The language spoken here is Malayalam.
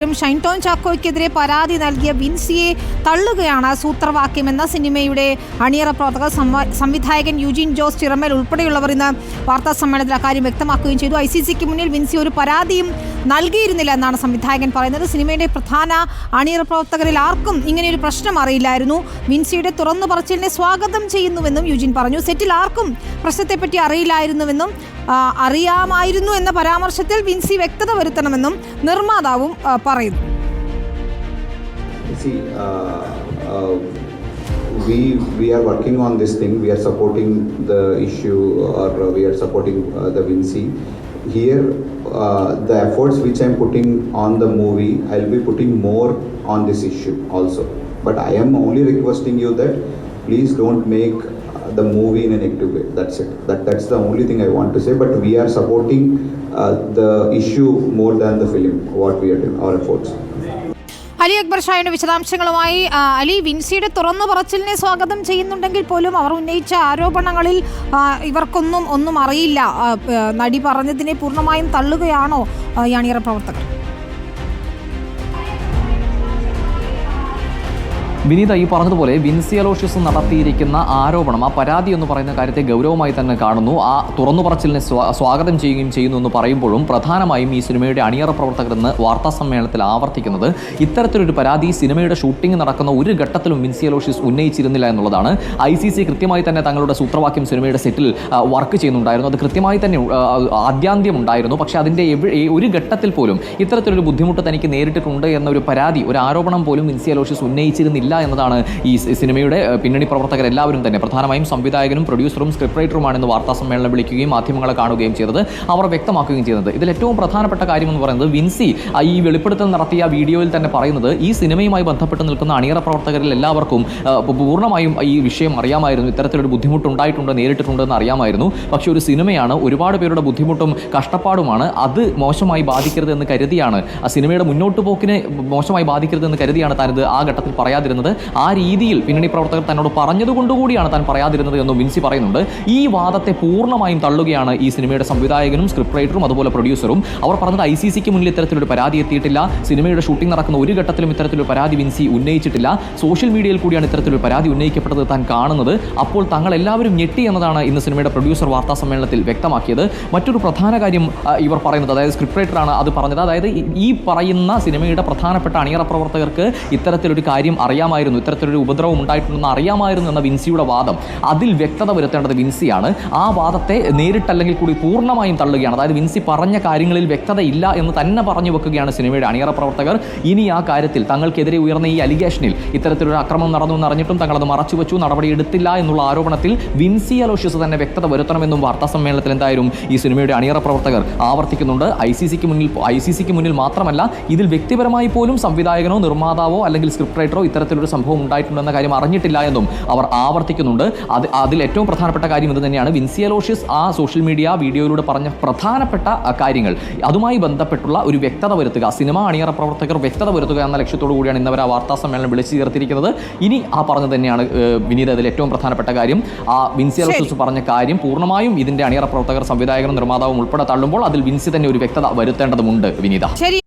ഷൈൻ ടോം ചാക്കോയ്ക്കെതിരെ പരാതി നൽകിയ വിൻസിയെ തള്ളുകയാണ് സൂത്രവാക്യമെന്ന സിനിമയുടെ അണിയറ പ്രവർത്തകർ സംവിധായകൻ യൂജിൻ ജോസ് ചിറമേൽ ഉൾപ്പെടെയുള്ളവർ ഇന്ന് വാർത്താ സമ്മേളനത്തിൽ അക്കാര്യം വ്യക്തമാക്കുകയും ചെയ്തു. ICCക്ക് മുന്നിൽ വിൻസി ഒരു പരാതിയും നൽകിയിരുന്നില്ല എന്നാണ് സംവിധായകൻ പറയുന്നത്. സിനിമയുടെ പ്രധാന അണിയറ പ്രവർത്തകരിൽ ആർക്കും ഇങ്ങനെയൊരു പ്രശ്നം അറിയില്ലായിരുന്നു. വിൻസിയുടെ തുറന്നു പറച്ചിലിനെ സ്വാഗതം ചെയ്യുന്നുവെന്നും യൂജിൻ പറഞ്ഞു. സെറ്റിൽ ആർക്കും പ്രശ്നത്തെപ്പറ്റി അറിയില്ലായിരുന്നുവെന്നും അറിയാമായിരുന്നു എന്ന പരാമർശത്തിൽ വിൻസി വ്യക്തത വരുത്തണമെന്നും നിർമ്മാതാവും പറയുന്നു. We are working on this thing. We are supporting the issue, or we are supporting the Vinci. Here, the efforts which I am putting on the movie, I will be putting more on this issue also. But I am only requesting you that please don't make the movie in a negative way. That's it. That's the only thing I want to say. But we are supporting the issue more than the film. What we are doing, our efforts. Ali Akbar ഷായുടെ വിശദാംശങ്ങളുമായി. അലി, വിൻസിയുടെ തുറന്നു പറച്ചിലിനെ സ്വാഗതം ചെയ്യുന്നുണ്ടെങ്കിൽ പോലും അവർ ഉന്നയിച്ച ആരോപണങ്ങളിൽ ഇവർക്കൊന്നും അറിയില്ല. നടി പറഞ്ഞതിനെ പൂർണ്ണമായും തള്ളുകയാണോ ഈ അണിയറ പ്രവർത്തകർ? വിനീത, ഈ പറഞ്ഞതുപോലെ വിൻസി അലോഷ്യസ് നടത്തിയിരിക്കുന്ന ആരോപണം, ആ പരാതി എന്ന് പറയുന്ന കാര്യത്തെ ഗൗരവമായി തന്നെ കാണുന്നു. ആ തുറന്നു പറച്ചിലിനെ സ്വാഗതം ചെയ്യുകയും ചെയ്യുന്നു എന്ന് പറയുമ്പോഴും പ്രധാനമായും ഈ സിനിമയുടെ അണിയറ പ്രവർത്തകർ എന്ന് വാർത്താ സമ്മേളനത്തിൽ ആവർത്തിക്കുന്നത് ഇത്തരത്തിലൊരു പരാതി സിനിമയുടെ ഷൂട്ടിംഗ് നടക്കുന്ന ഒരു ഘട്ടത്തിലും വിൻസി അലോഷ്യസ് ഉന്നയിച്ചിരുന്നില്ല എന്നുള്ളതാണ്. ICC കൃത്യമായി തന്നെ തങ്ങളുടെ സൂത്രവാക്യം സിനിമയുടെ സെറ്റിൽ വർക്ക് ചെയ്യുന്നുണ്ടായിരുന്നു. അത് കൃത്യമായി തന്നെ ആദ്യാന്ത്യം ഉണ്ടായിരുന്നു. പക്ഷേ അതിൻ്റെ ഒരു ഘട്ടത്തിൽ പോലും ഇത്തരത്തിലൊരു ബുദ്ധിമുട്ട് തനിക്ക് നേരിട്ടിട്ടുണ്ട് എന്നൊരു പരാതി, ഒരു ആരോപണം പോലും വിൻസി അലോഷ്യസ് ഉന്നയിച്ചിരുന്നില്ല എന്നതാണ് ഈ സിനിമയുടെ പിന്നണി പ്രവർത്തകരെല്ലാവരും തന്നെ, പ്രധാനമായും സംവിധായകനും പ്രൊഡ്യൂസറും സ്ക്രിപ്റ്റ് റൈറ്ററുമാണെന്ന് വാർത്താ സമ്മേളനം വിളിക്കുകയും മാധ്യമങ്ങളെ കാണുകയും ചെയ്തത് അവർ വ്യക്തമാക്കുകയും ചെയ്യുന്നത്. ഇതിൽ ഏറ്റവും പ്രധാനപ്പെട്ട കാര്യം എന്ന് പറയുന്നത് വിൻസി ഈ വെളിപ്പെടുത്തൽ നടത്തിയ വീഡിയോയിൽ തന്നെ പറയുന്നത് ഈ സിനിമയുമായി ബന്ധപ്പെട്ട് നിൽക്കുന്ന അണിയറ പ്രവർത്തകരിൽ എല്ലാവർക്കും പൂർണ്ണമായും ഈ വിഷയം അറിയാമായിരുന്നു. ഇത്തരത്തിലൊരു ബുദ്ധിമുട്ടുണ്ടായിട്ടുണ്ട്, നേരിട്ടിട്ടുണ്ടെന്ന് അറിയാമായിരുന്നു. പക്ഷേ ഒരു സിനിമയാണ്, ഒരുപാട് പേരുടെ ബുദ്ധിമുട്ടും കഷ്ടപ്പാടുമാണ്, അത് മോശമായി ബാധിക്കരുത് എന്ന് കരുതിയാണ്, ആ സിനിമയുടെ മുന്നോട്ട് പോക്കിനെ മോശമായി ബാധിക്കരുത് എന്ന് കരുതിയാണ് താനിത് ആ ഘട്ടത്തിൽ പറയാതിരുന്നത്. ആ രീതിയിൽ പിന്നണി പ്രവർത്തകർ തന്നോട് പറഞ്ഞതുകൊണ്ടുകൂടിയാണ് താൻ പറയാതിരുന്നത് എന്നും വിൻസി പറയുന്നുണ്ട്. ഈ വാദത്തെ പൂർണ്ണമായും തള്ളുകയാണ് ഈ സിനിമയുടെ സംവിധായകനും സ്ക്രിപ്റ്റ് റൈറ്ററും അതുപോലെ പ്രൊഡ്യൂസറും. അവർ പറഞ്ഞത് ICCക്ക് മുന്നിൽ ഇത്തരത്തിലൊരു പരാതി എത്തിയിട്ടില്ല, സിനിമയുടെ ഷൂട്ടിംഗ് നടക്കുന്ന ഒരു ഘട്ടത്തിലും ഇത്തരത്തിലൊരു പരാതി വിൻസി ഉന്നയിച്ചിട്ടില്ല, സോഷ്യൽ മീഡിയയിൽ കൂടിയാണ് ഇത്തരത്തിലൊരു പരാതി ഉന്നയിക്കപ്പെട്ടത് താൻ കാണുന്നത്. അപ്പോൾ തങ്ങൾ എല്ലാവരും ഞെട്ടി എന്നതാണ് ഇന്ന് സിനിമയുടെ പ്രൊഡ്യൂസർ വാർത്താ സമ്മേളനത്തിൽ വ്യക്തമാക്കിയത്. മറ്റൊരു പ്രധാന കാര്യം ഇവർ പറയുന്നത്, അതായത് സ്ക്രിപ്റ്റ് റൈറ്ററാണ് അത് പറഞ്ഞത്, അതായത് ഈ പറയുന്ന സിനിമയുടെ പ്രധാനപ്പെട്ട അണിയറ പ്രവർത്തകർക്ക് ഇത്തരത്തിലൊരു കാര്യം അറിയാമായിരുന്നു, ഇത്തരത്തിലൊരു ഉപദ്രവം ഉണ്ടായിട്ടുണ്ടെന്ന് അറിയാമായിരുന്നു എന്ന വിൻസിയുടെ വാദം, അതിൽ വ്യക്തത വരുത്തേണ്ടത് വിൻസിയാണ്. ആ വാദത്തെ നേരിട്ടല്ലെങ്കിൽ കൂടി പൂർണ്ണമായും തള്ളുകയാണ്. അതായത് വിൻസി പറഞ്ഞ കാര്യങ്ങളിൽ വ്യക്തതയില്ല എന്ന് തന്നെ പറഞ്ഞു വെക്കുകയാണ് സിനിമയുടെ അണിയറ പ്രവർത്തകർ. ഇനി ആ കാര്യത്തിൽ തങ്ങൾക്കെതിരെ ഉയർന്ന ഈ അലിഗേഷനിൽ ഇത്തരത്തിലൊരു അക്രമം നടന്നു എന്നറിഞ്ഞിട്ടും തങ്ങളത് മറച്ചുവെച്ചു, നടപടിയെടുത്തില്ല എന്നുള്ള ആരോപണത്തിൽ വിൻസി അലോഷ്യസ് തന്നെ വ്യക്തത വരുത്തണമെന്നും വാർത്താ സമ്മേളനത്തിൽ എന്തായാലും ഈ സിനിമയുടെ അണിയറ പ്രവർത്തകർ ആവർത്തിക്കുന്നുണ്ട്. ICCക്ക് മുന്നിൽ മാത്രമല്ല, ഇതിൽ വ്യക്തിപരമായി പോലും സംവിധായകനോ നിർമ്മാതാവോ അല്ലെങ്കിൽ സ്ക്രിപ്റ്റ് റൈറ്ററോ ഇത്തരത്തിലൊരു സംഭവം ഉണ്ടായിട്ടുണ്ടെന്ന കാര്യം അറിഞ്ഞിട്ടില്ല എന്നും അവർ ആവർത്തിക്കുന്നുണ്ട്. അതിൽ ഏറ്റവും പ്രധാനപ്പെട്ട കാര്യം ഇത് തന്നെയാണ്. വിൻസി അലോഷ്യസ് ആ സോഷ്യൽ മീഡിയ വീഡിയോയിലൂടെ പറഞ്ഞ പ്രധാനപ്പെട്ട കാര്യങ്ങൾ, അതുമായി ബന്ധപ്പെട്ടുള്ള ഒരു വ്യക്തത വരുത്തുക, സിനിമ അണിയറ പ്രവർത്തകർ വ്യക്തത വരുത്തുക എന്ന ലക്ഷ്യത്തോടു കൂടിയാണ് ഇന്നവർ ആ വാർത്താ സമ്മേളനം വിളിച്ചു ചേർത്തിരിക്കുന്നത്. ഇനി ആ പറഞ്ഞത് തന്നെയാണ് വിനീത അതിൽ ഏറ്റവും പ്രധാനപ്പെട്ട കാര്യം. ആ വിൻസി അലോഷ്യസ് പറഞ്ഞ കാര്യം പൂർണ്ണമായും ഇതിന്റെ അണിയറ പ്രവർത്തകർ സംവിധായകനും നിർമ്മാതാവും ഉൾപ്പെടെ തള്ളുമ്പോൾ അതിൽ വിൻസി തന്നെ ഒരു വ്യക്തത വരുത്തേണ്ടതുണ്ട് വിനീത. ശരി.